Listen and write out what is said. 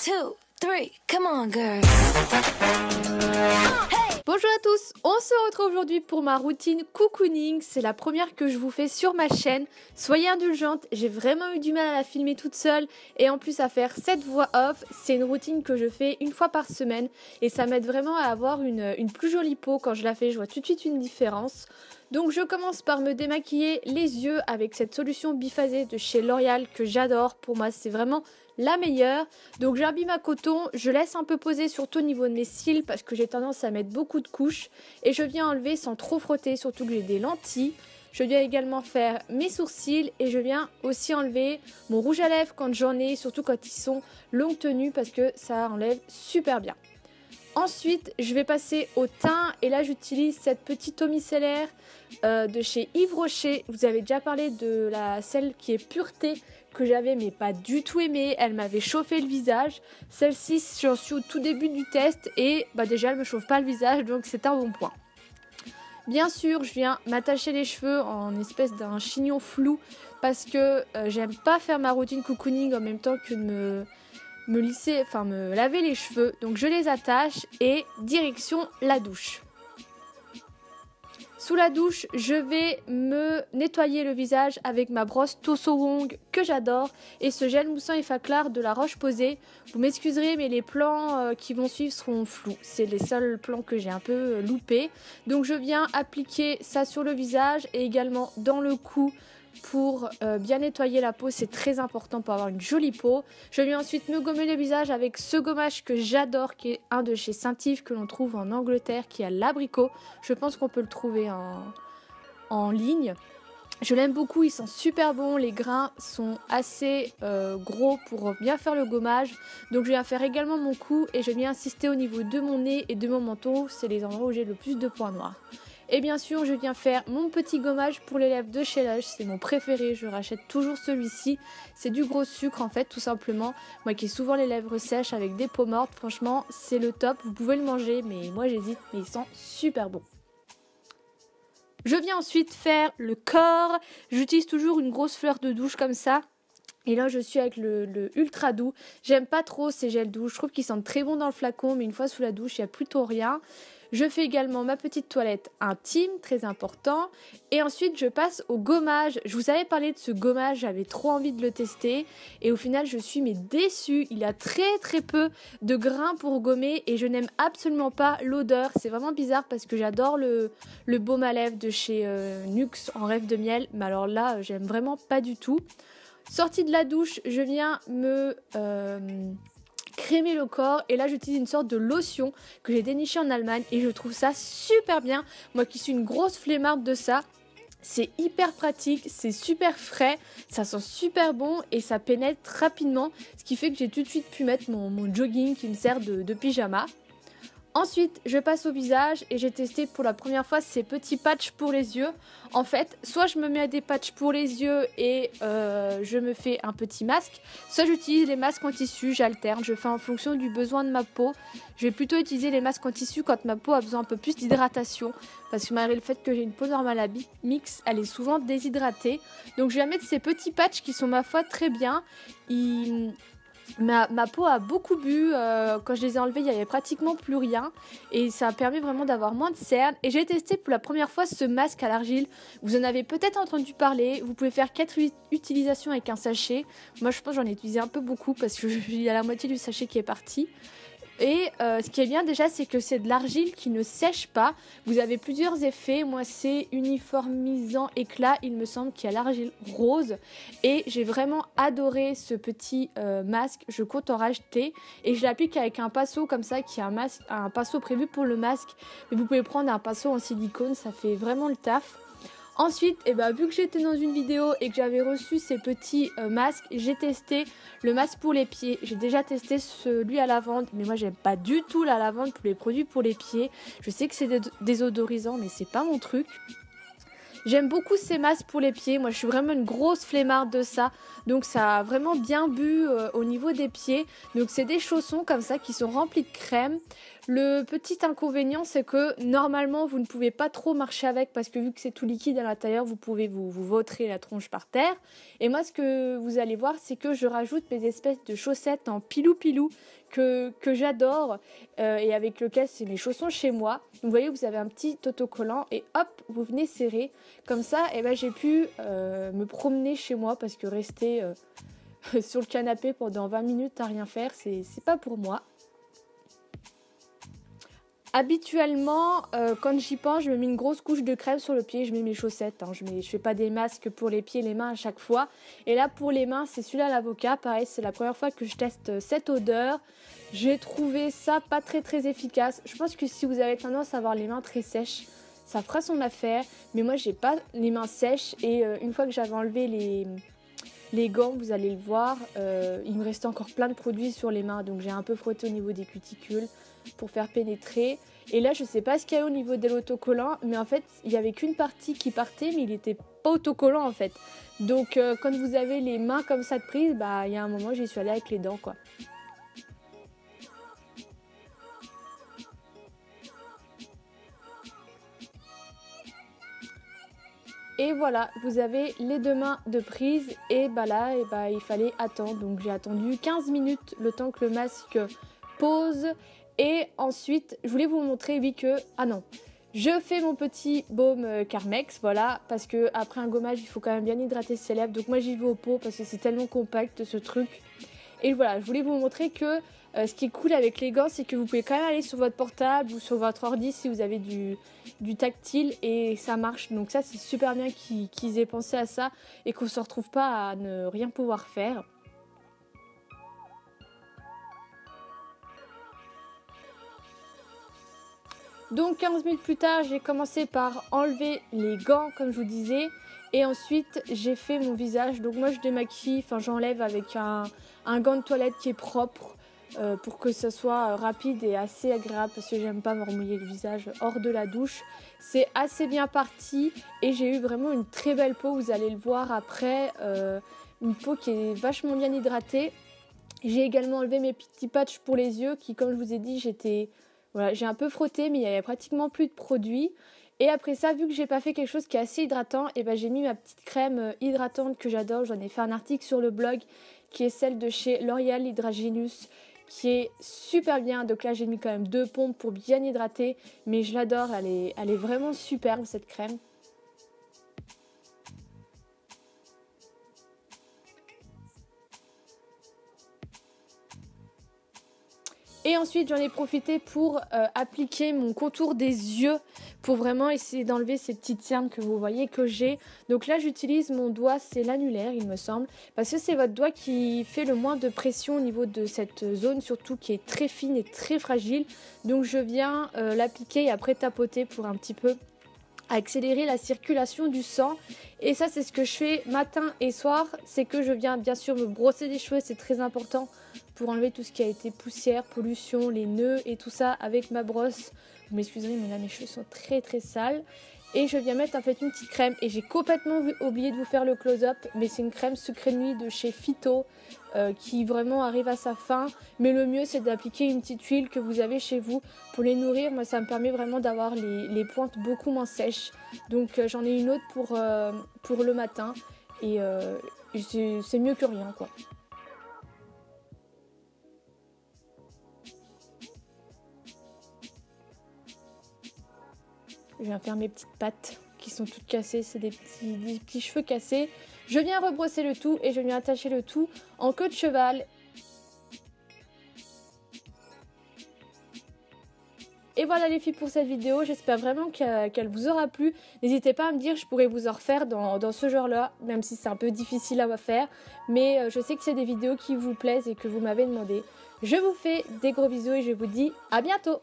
2, 3, come on girls. Bonjour à tous, on se retrouve aujourd'hui pour ma routine cocooning, c'est la première que je vous fais sur ma chaîne. Soyez indulgentes, j'ai vraiment eu du mal à la filmer toute seule et en plus à faire cette voix off. C'est une routine que je fais une fois par semaine et ça m'aide vraiment à avoir une plus jolie peau quand je la fais, je vois tout de suite une différence. Donc je commence par me démaquiller les yeux avec cette solution biphasée de chez L'Oréal que j'adore. Pour moi c'est vraiment la meilleure. Donc j'imbibe ma coton, je laisse un peu poser surtout au niveau de mes cils parce que j'ai tendance à mettre beaucoup de couches et je viens enlever sans trop frotter, surtout que j'ai des lentilles. Je viens également faire mes sourcils et je viens aussi enlever mon rouge à lèvres quand j'en ai, surtout quand ils sont longue tenue parce que ça enlève super bien. Ensuite, je vais passer au teint et là j'utilise cette petite eau micellaire de chez Yves Rocher. Vous avez déjà parlé de celle qui est pureté que j'avais mais pas du tout aimée. Elle m'avait chauffé le visage. Celle-ci, j'en suis au tout début du test et déjà elle me chauffe pas le visage donc c'est un bon point. Bien sûr, je viens m'attacher les cheveux en espèce d'un chignon flou parce que j'aime pas faire ma routine cocooning en même temps que de me laver les cheveux. Donc je les attache et direction la douche. Sous la douche, je vais me nettoyer le visage avec ma brosse Toso Wong que j'adore et ce gel moussant Effaclar de la Roche-Posay. Vous m'excuserez mais les plans qui vont suivre seront flous. C'est les seuls plans que j'ai un peu loupés. Donc je viens appliquer ça sur le visage et également dans le cou. Pour bien nettoyer la peau, c'est très important pour avoir une jolie peau. Je viens ensuite me gommer le visage avec ce gommage que j'adore, qui est un de chez Saint-Yves que l'on trouve en Angleterre, qui est à l'abricot. Je pense qu'on peut le trouver en ligne. Je l'aime beaucoup, il sent super bon, les grains sont assez gros pour bien faire le gommage. Donc je viens faire également mon cou et je viens insister au niveau de mon nez et de mon menton, c'est les endroits où j'ai le plus de points noirs. Et bien sûr, je viens faire mon petit gommage pour les lèvres de chez Lush. C'est mon préféré, je rachète toujours celui-ci. C'est du gros sucre en fait, tout simplement. Moi qui ai souvent les lèvres sèches avec des peaux mortes, franchement, c'est le top. Vous pouvez le manger, mais moi j'hésite, mais il sent super bon. Je viens ensuite faire le corps. J'utilise toujours une grosse fleur de douche comme ça. Et là je suis avec le ultra doux. J'aime pas trop ces gels douche, je trouve qu'ils sentent très bon dans le flacon, mais une fois sous la douche il n'y a plutôt rien. Je fais également ma petite toilette intime, très important. Et ensuite je passe au gommage. Je vous avais parlé de ce gommage, j'avais trop envie de le tester. Et au final je suis déçue, il a très peu de grains pour gommer et je n'aime absolument pas l'odeur. C'est vraiment bizarre parce que j'adore le baume à lèvres de chez Nuxe en rêve de miel. Mais alors là j'aime vraiment pas du tout. Sortie de la douche, je viens me crémer le corps et là j'utilise une sorte de lotion que j'ai dénichée en Allemagne et je trouve ça super bien. Moi qui suis une grosse flemmarde de ça, c'est hyper pratique, c'est super frais, ça sent super bon et ça pénètre rapidement, ce qui fait que j'ai tout de suite pu mettre mon jogging qui me sert de pyjama. Ensuite, je passe au visage et j'ai testé pour la première fois ces petits patchs pour les yeux. En fait, soit je me mets des patchs pour les yeux et je me fais un petit masque, soit j'utilise les masques en tissu, j'alterne, je fais en fonction du besoin de ma peau. Je vais plutôt utiliser les masques en tissu quand ma peau a besoin un peu plus d'hydratation, parce que malgré le fait que j'ai une peau normale à mix, elle est souvent déshydratée. Donc je vais mettre ces petits patchs qui sont ma foi très bien. Ma peau a beaucoup bu, quand je les ai enlevés il n'y avait pratiquement plus rien et ça permet vraiment d'avoir moins de cernes. Et j'ai testé pour la première fois ce masque à l'argile, vous en avez peut-être entendu parler, vous pouvez faire 4 utilisations avec un sachet. Moi je pense que j'en ai utilisé un peu beaucoup parce qu'il y a la moitié du sachet qui est parti. Et ce qui est bien déjà c'est que c'est de l'argile qui ne sèche pas. Vous avez plusieurs effets. Moi c'est uniformisant éclat, il me semble qu'il y a l'argile rose. Et j'ai vraiment adoré ce petit masque. Je compte en racheter. Et je l'applique avec un pinceau comme ça qui est un pinceau prévu pour le masque. Mais vous pouvez prendre un pinceau en silicone, ça fait vraiment le taf. Ensuite, vu que j'étais dans une vidéo et que j'avais reçu ces petits masques, j'ai testé le masque pour les pieds. J'ai déjà testé celui à lavande, mais moi j'aime pas du tout la lavande pour les produits pour les pieds. Je sais que c'est désodorisant, mais c'est pas mon truc. J'aime beaucoup ces masques pour les pieds, moi je suis vraiment une grosse flemmarde de ça, donc ça a vraiment bien bu au niveau des pieds. Donc c'est des chaussons comme ça qui sont remplis de crème. Le petit inconvénient, c'est que normalement, vous ne pouvez pas trop marcher avec parce que vu que c'est tout liquide à l'intérieur, vous pouvez vous vautrer la tronche par terre. Et moi, ce que vous allez voir, c'est que je rajoute mes espèces de chaussettes en pilou-pilou que j'adore et avec lequel c'est mes chaussons chez moi. Vous voyez, vous avez un petit autocollant et hop, vous venez serrer. Comme ça, j'ai pu me promener chez moi parce que rester sur le canapé pendant 20 minutes à rien faire, c'est pas pour moi. Habituellement, quand j'y pense, je me mets une grosse couche de crème sur le pied, je mets mes chaussettes. Je fais pas des masques pour les pieds et les mains à chaque fois. Et là, pour les mains, c'est celui-là l'avocat. Pareil, c'est la première fois que je teste cette odeur. J'ai trouvé ça pas très très efficace. Je pense que si vous avez tendance à avoir les mains très sèches, ça fera son affaire. Mais moi, j'ai pas les mains sèches. Et une fois que j'avais enlevé les gants, vous allez le voir, il me restait encore plein de produits sur les mains. Donc j'ai un peu frotté au niveau des cuticules pour faire pénétrer. Et là, je sais pas ce qu'il y a au niveau de l'autocollant, mais en fait, il y avait qu'une partie qui partait, mais il n'était pas autocollant en fait. Donc quand vous avez les mains comme ça de prise, il y a un moment, j'y suis allée avec les dents quoi. Et voilà, vous avez les deux mains de prise et là, il fallait attendre. Donc j'ai attendu 15 minutes le temps que le masque pose. Et ensuite, je voulais vous montrer, je fais mon petit baume Carmex, voilà, parce que après un gommage, il faut quand même bien hydrater ses lèvres. Donc moi, j'y vais au pot parce que c'est tellement compact ce truc. Et voilà, je voulais vous montrer que ce qui est cool avec les gants, c'est que vous pouvez quand même aller sur votre portable ou sur votre ordi si vous avez du tactile et ça marche. Donc ça, c'est super bien qu'ils aient pensé à ça et qu'on ne se retrouve pas à ne rien pouvoir faire. Donc 15 minutes plus tard, j'ai commencé par enlever les gants comme je vous disais et ensuite j'ai fait mon visage. Donc moi je démaquille, j'enlève avec un gant de toilette qui est propre pour que ce soit rapide et assez agréable parce que j'aime pas me remouiller le visage hors de la douche. C'est assez bien parti et j'ai eu vraiment une très belle peau, vous allez le voir après, une peau qui est vachement bien hydratée. J'ai également enlevé mes petits patchs pour les yeux qui, comme je vous ai dit, j'ai un peu frotté, mais il n'y avait pratiquement plus de produit. Et après ça, vu que j'ai pas fait quelque chose qui est assez hydratant, j'ai mis ma petite crème hydratante que j'adore. J'en ai fait un article sur le blog qui est celle de chez L'Oréal Hydragénus qui est super bien. Donc là, j'ai mis quand même 2 pompes pour bien hydrater, mais je l'adore. Elle est vraiment superbe cette crème. Et ensuite, j'en ai profité pour appliquer mon contour des yeux pour vraiment essayer d'enlever ces petites cernes que vous voyez que j'ai. Donc là, j'utilise mon doigt, c'est l'annulaire, il me semble, parce que c'est votre doigt qui fait le moins de pression au niveau de cette zone, surtout qui est très fine et très fragile. Donc je viens l'appliquer et après tapoter pour un petit peu accélérer la circulation du sang. Et ça, c'est ce que je fais matin et soir. C'est que je viens bien sûr me brosser les cheveux, c'est très important pour enlever tout ce qui a été poussière, pollution, les nœuds et tout ça avec ma brosse. Vous m'excuserez, mais là mes cheveux sont très très sales. Et je viens mettre en fait une petite crème. Et j'ai complètement oublié de vous faire le close-up, mais c'est une crème secret de nuit de chez Phyto qui vraiment arrive à sa fin. Mais le mieux, c'est d'appliquer une petite huile que vous avez chez vous pour les nourrir. Moi, ça me permet vraiment d'avoir les pointes beaucoup moins sèches. Donc j'en ai une autre pour le matin. Et c'est mieux que rien, quoi. Je viens faire mes petites pattes qui sont toutes cassées, c'est des petits cheveux cassés. Je viens rebrosser le tout et je viens attacher le tout en queue de cheval. Et voilà les filles pour cette vidéo, j'espère vraiment qu'elle vous aura plu. N'hésitez pas à me dire, je pourrais vous en refaire dans ce genre-là, même si c'est un peu difficile à faire. Mais je sais que c'est des vidéos qui vous plaisent et que vous m'avez demandé. Je vous fais des gros bisous et je vous dis à bientôt.